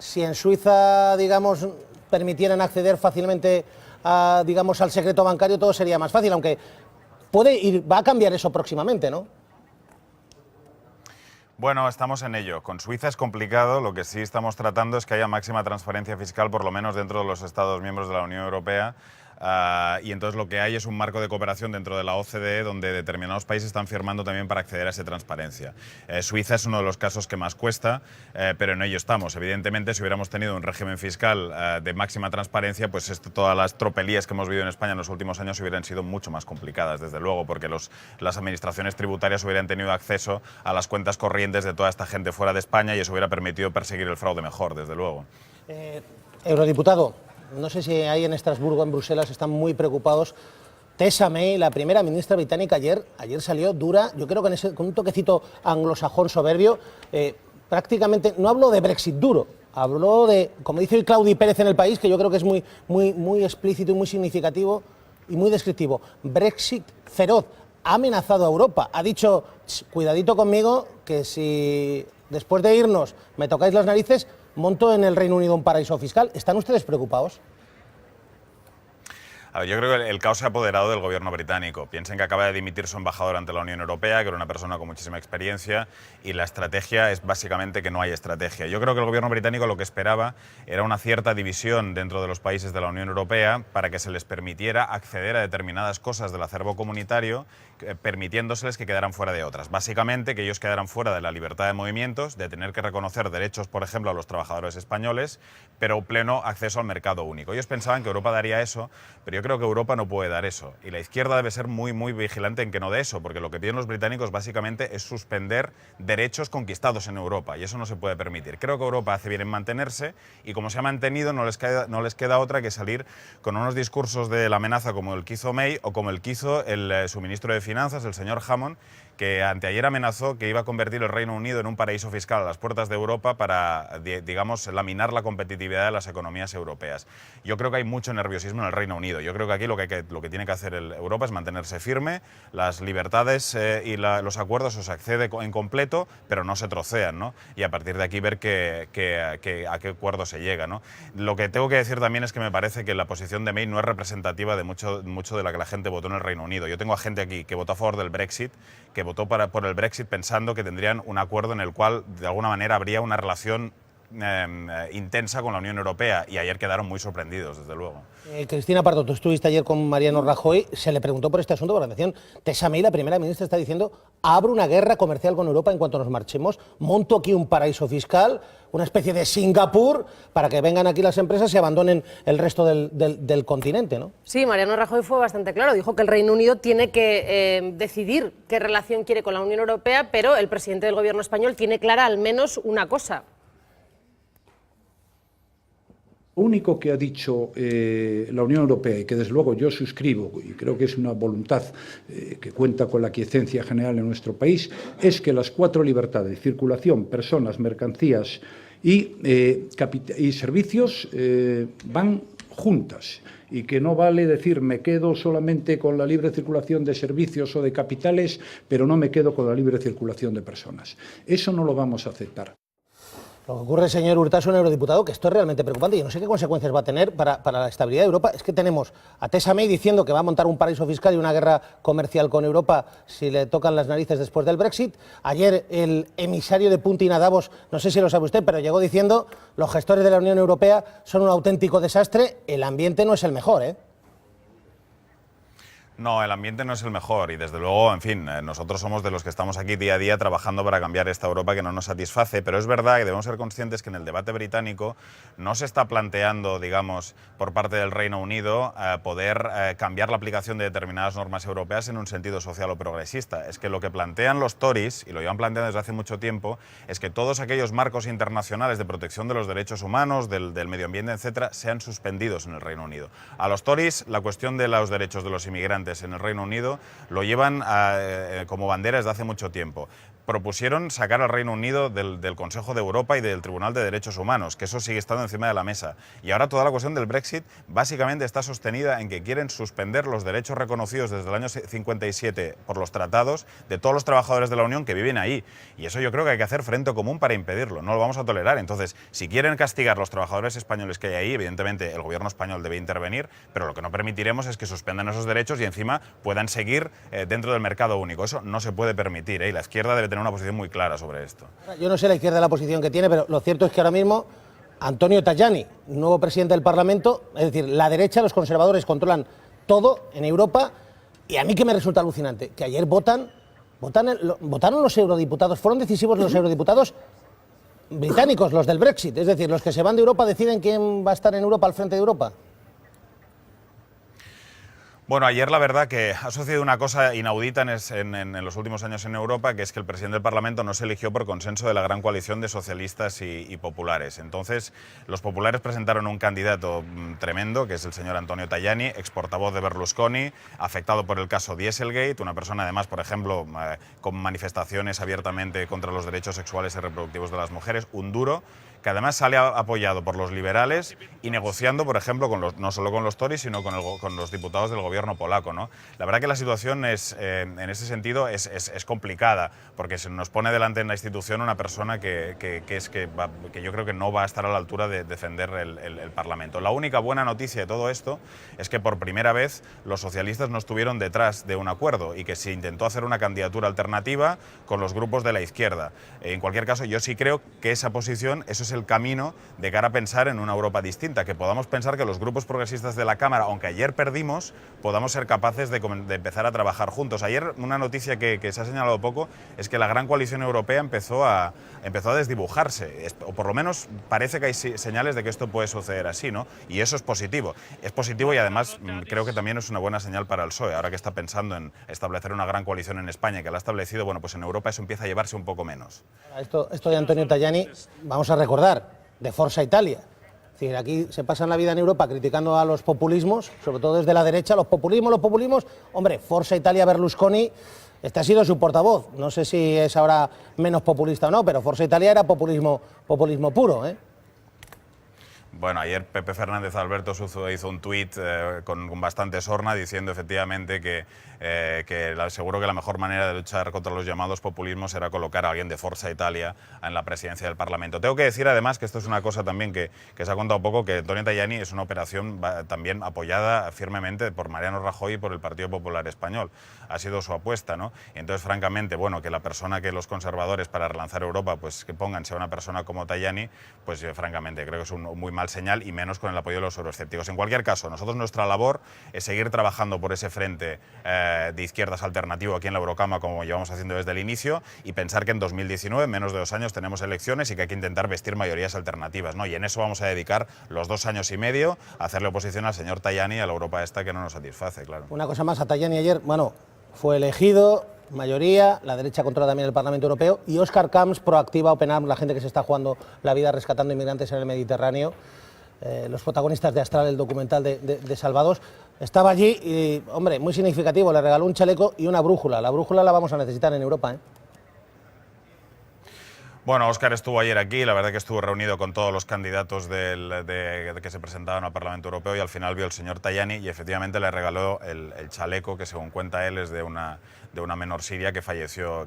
si en Suiza, digamos, permitieran acceder fácilmente a, digamos, al secreto bancario, todo sería más fácil, aunque va a cambiar eso próximamente, ¿no? Bueno, estamos en ello. Con Suiza es complicado, lo que sí estamos tratando es que haya máxima transparencia fiscal, por lo menos dentro de los Estados miembros de la Unión Europea. Y entonces lo que hay es un marco de cooperación dentro de la OCDE donde determinados países están firmando también para acceder a esa transparencia. Suiza es uno de los casos que más cuesta, pero en ello estamos. Evidentemente, si hubiéramos tenido un régimen fiscal de máxima transparencia, pues todas las tropelías que hemos vivido en España en los últimos años hubieran sido mucho más complicadas, desde luego, porque las administraciones tributarias hubieran tenido acceso a las cuentas corrientes de toda esta gente fuera de España y eso hubiera permitido perseguir el fraude mejor, desde luego. Eurodiputado, no sé si ahí en Estrasburgo, en Bruselas, están muy preocupados. Theresa May, la primera ministra británica, ayer salió dura, yo creo que con un toquecito anglosajón soberbio, prácticamente, no habló de Brexit duro, habló de, como dice el Claudi Pérez en El País, que yo creo que es muy explícito y muy significativo y muy descriptivo, Brexit feroz. Ha amenazado a Europa, ha dicho, cuidadito conmigo, que si después de irnos me tocáis las narices, monto en el Reino Unido un paraíso fiscal. ¿Están ustedes preocupados? A ver, yo creo que el caos se ha apoderado del gobierno británico. Piensen que acaba de dimitir su embajador ante la Unión Europea, que era una persona con muchísima experiencia, y la estrategia es básicamente que no hay estrategia. Yo creo que el gobierno británico lo que esperaba era una cierta división dentro de los países de la Unión Europea para que se les permitiera acceder a determinadas cosas del acervo comunitario, permitiéndoseles que quedaran fuera de otras. Básicamente que ellos quedaran fuera de la libertad de movimientos, de tener que reconocer derechos, por ejemplo, a los trabajadores españoles, pero pleno acceso al mercado único. Ellos pensaban que Europa daría eso, pero yo creo que Europa no puede dar eso. Y la izquierda debe ser muy vigilante en que no dé eso, porque lo que piden los británicos básicamente es suspender derechos conquistados en Europa, y eso no se puede permitir. Creo que Europa hace bien en mantenerse, y como se ha mantenido, no les queda otra que salir con unos discursos de la amenaza como el que hizo May o como el que hizo su ministro de Finanzas, el señor Hammond, que anteayer amenazó que iba a convertir el Reino Unido en un paraíso fiscal a las puertas de Europa para, digamos, laminar la competitividad de las economías europeas. Yo creo que hay mucho nerviosismo en el Reino Unido. Yo creo que aquí lo que tiene que hacer Europa es mantenerse firme, las libertades y los acuerdos se accede en completo, pero no se trocean, ¿no? Y a partir de aquí ver a qué acuerdo se llega, ¿no? Lo que tengo que decir también es que me parece que la posición de May no es representativa de mucho de la que la gente votó en el Reino Unido. Yo tengo a gente aquí que votó a favor del Brexit, que votó por el Brexit pensando que tendrían un acuerdo en el cual de alguna manera habría una relación intensa con la Unión Europea, y ayer quedaron muy sorprendidos, desde luego. Cristina Pardo, tú estuviste ayer con Mariano Rajoy, se le preguntó por este asunto, por la atención. Theresa May, la primera ministra, está diciendo: abro una guerra comercial con Europa en cuanto nos marchemos, monto aquí un paraíso fiscal, una especie de Singapur, para que vengan aquí las empresas y abandonen el resto del continente, ¿no? Sí, Mariano Rajoy fue bastante claro, dijo que el Reino Unido tiene que decidir qué relación quiere con la Unión Europea, pero el presidente del gobierno español tiene clara al menos una cosa. Lo único que ha dicho la Unión Europea, y que desde luego yo suscribo, y creo que es una voluntad que cuenta con la aquiescencia general en nuestro país, es que las 4 libertades, circulación, personas, mercancías y servicios, van juntas, y que no vale decir me quedo solamente con la libre circulación de servicios o de capitales, pero no me quedo con la libre circulación de personas. Eso no lo vamos a aceptar. Lo que ocurre, señor Urtasun, eurodiputado, que esto es realmente preocupante. Yo no sé qué consecuencias va a tener para la estabilidad de Europa. Es que tenemos a Theresa May diciendo que va a montar un paraíso fiscal y una guerra comercial con Europa si le tocan las narices después del Brexit. Ayer el emisario de Putin a Davos, no sé si lo sabe usted, pero llegó diciendo: los gestores de la Unión Europea son un auténtico desastre, el ambiente no es el mejor, ¿eh? No, el ambiente no es el mejor y desde luego, en fin, nosotros somos de los que estamos aquí día a día trabajando para cambiar esta Europa que no nos satisface, pero es verdad que debemos ser conscientes que en el debate británico no se está planteando, digamos, por parte del Reino Unido poder cambiar la aplicación de determinadas normas europeas en un sentido social o progresista. Es que lo que plantean los Tories, y lo llevan planteando desde hace mucho tiempo, es que todos aquellos marcos internacionales de protección de los derechos humanos, del medio ambiente, etcétera, sean suspendidos en el Reino Unido. A los Tories la cuestión de los derechos de los inmigrantes en el Reino Unido lo llevan como bandera desde hace mucho tiempo. propusieron sacar al Reino Unido del Consejo de Europa y del Tribunal de Derechos Humanos, que eso sigue estando encima de la mesa. Y ahora toda la cuestión del Brexit básicamente está sostenida en que quieren suspender los derechos reconocidos desde el año 57 por los tratados de todos los trabajadores de la Unión que viven ahí. Y eso yo creo que hay que hacer frente común para impedirlo, no lo vamos a tolerar. Entonces, si quieren castigar a los trabajadores españoles que hay ahí, evidentemente el gobierno español debe intervenir, pero lo que no permitiremos es que suspendan esos derechos y encima puedan seguir dentro del mercado único. Eso no se puede permitir, y la izquierda debe tener una posición muy clara sobre esto. Yo no sé la izquierda la posición que tiene, pero lo cierto es que ahora mismo Antonio Tajani, nuevo presidente del Parlamento, es decir, la derecha, los conservadores controlan todo en Europa, y a mí que me resulta alucinante, que ayer votaron los eurodiputados, fueron decisivos los eurodiputados británicos, los del Brexit, es decir, los que se van de Europa deciden quién va a estar en Europa al frente de Europa. Bueno, ayer la verdad que ha sucedido una cosa inaudita en los últimos años en Europa, que es que el presidente del Parlamento no se eligió por consenso de la gran coalición de socialistas y populares. Entonces, los populares presentaron un candidato tremendo, que es el señor Antonio Tajani, ex portavoz de Berlusconi, afectado por el caso Dieselgate, una persona además, por ejemplo, con manifestaciones abiertamente contra los derechos sexuales y reproductivos de las mujeres, un duro, que además sale apoyado por los liberales y negociando, por ejemplo, no solo con los Tories, sino con los diputados del gobierno polaco, ¿no? La verdad que la situación en ese sentido es complicada, porque se nos pone delante en la institución una persona que yo creo que no va a estar a la altura de defender el Parlamento. La única buena noticia de todo esto es que por primera vez los socialistas no estuvieron detrás de un acuerdo y que se intentó hacer una candidatura alternativa con los grupos de la izquierda. En cualquier caso, yo sí creo que esa posición, eso es el camino de cara a pensar en una Europa distinta, que podamos pensar que los grupos progresistas de la Cámara, aunque ayer perdimos, podamos ser capaces de empezar a trabajar juntos. Ayer una noticia que se ha señalado poco es que la gran coalición europea empezó a desdibujarse, o por lo menos parece que hay señales de que esto puede suceder así, ¿no? Y eso es positivo. Es positivo y además creo que también es una buena señal para el PSOE, ahora que está pensando en establecer una gran coalición en España, que la ha establecido, bueno, pues en Europa eso empieza a llevarse un poco menos. Esto de Antonio Tajani, vamos a recordar, de Forza Italia. Es decir, aquí se pasan la vida en Europa criticando a los populismos, sobre todo desde la derecha, los populismos. Hombre, Forza Italia Berlusconi, este ha sido su portavoz. No sé si es ahora menos populista o no, pero Forza Italia era populismo puro, ¿eh? Bueno, ayer Pepe Fernández Alberto hizo un tuit con bastante sorna diciendo efectivamente que seguro que la mejor manera de luchar contra los llamados populismos era colocar a alguien de Forza Italia en la presidencia del Parlamento. Tengo que decir además que esto es una cosa también que se ha contado poco, que Antonio Tajani es una operación también apoyada firmemente por Mariano Rajoy y por el Partido Popular Español. Ha sido su apuesta, ¿no? Y entonces, francamente, bueno, que la persona que los conservadores para relanzar Europa, pues que pongan sea una persona como Tajani, pues yo, francamente creo que es un muy mal señal, y menos con el apoyo de los euroescépticos. En cualquier caso, nosotros nuestra labor es seguir trabajando por ese frente de izquierdas alternativo aquí en la Eurocámara, como llevamos haciendo desde el inicio, y pensar que en 2019, en menos de 2 años, tenemos elecciones y que hay que intentar vestir mayorías alternativas, ¿no? Y en eso vamos a dedicar los 2 años y medio a hacerle oposición al señor Tajani y a la Europa esta que no nos satisface, claro. Una cosa más, a Tajani ayer, bueno, fue elegido, mayoría, la derecha controla también el Parlamento Europeo, y Óscar Camps, proactiva, Open Arms, la gente que se está jugando la vida rescatando inmigrantes en el Mediterráneo, los protagonistas de Astral, el documental de Salvados, estaba allí y, hombre, muy significativo, le regaló un chaleco y una brújula. La brújula la vamos a necesitar en Europa, ¿eh? Bueno, Óscar estuvo ayer aquí, la verdad que estuvo reunido con todos los candidatos que se presentaban al Parlamento Europeo, y al final vio al señor Tajani y efectivamente le regaló el chaleco, que según cuenta él es de una menor siria que falleció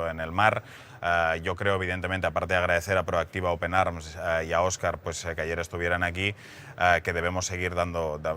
en el mar. Yo creo, evidentemente, aparte de agradecer a Proactiva, Open Arms y a Óscar, pues, que ayer estuvieran aquí, que debemos seguir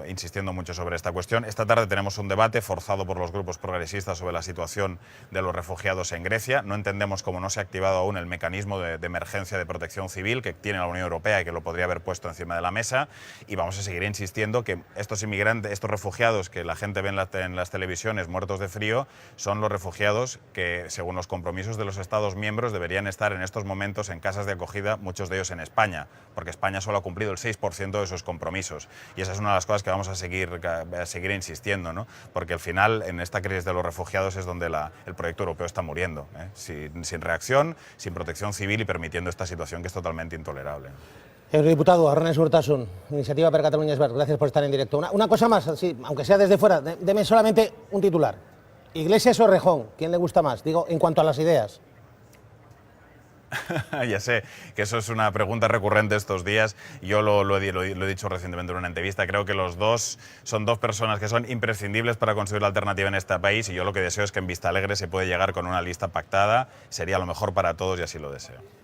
insistiendo mucho sobre esta cuestión. Esta tarde tenemos un debate forzado por los grupos progresistas sobre la situación de los refugiados en Grecia. No entendemos cómo no se ha activado aún el mecanismo de emergencia de protección civil que tiene la Unión Europea y que lo podría haber puesto encima de la mesa, y vamos a seguir insistiendo que estos inmigrantes, estos refugiados que la gente ve en las televisiones muertos de frío, son los refugiados que, según los compromisos de los Estados miembros, deberían estar en estos momentos en casas de acogida, muchos de ellos en España, porque España solo ha cumplido el 6% de esos compromisos. Y esa es una de las cosas que vamos a seguir insistiendo, ¿no? Porque al final, en esta crisis de los refugiados es donde el proyecto europeo está muriendo, ¿eh? Sin reacción, sin protección civil y permitiendo esta situación que es totalmente intolerable. Eurodiputado Arnés Urtasun, Iniciativa per Catalunya es Verds, gracias por estar en directo. Una cosa más, sí, aunque sea desde fuera, deme solamente un titular. Iglesias o Rejón, ¿quién le gusta más? Digo, en cuanto a las ideas. Ya sé que eso es una pregunta recurrente estos días. Yo lo he dicho recientemente en una entrevista. Creo que los dos son dos personas que son imprescindibles para conseguir la alternativa en este país y yo lo que deseo es que en Vistalegre se pueda llegar con una lista pactada. Sería lo mejor para todos y así lo deseo.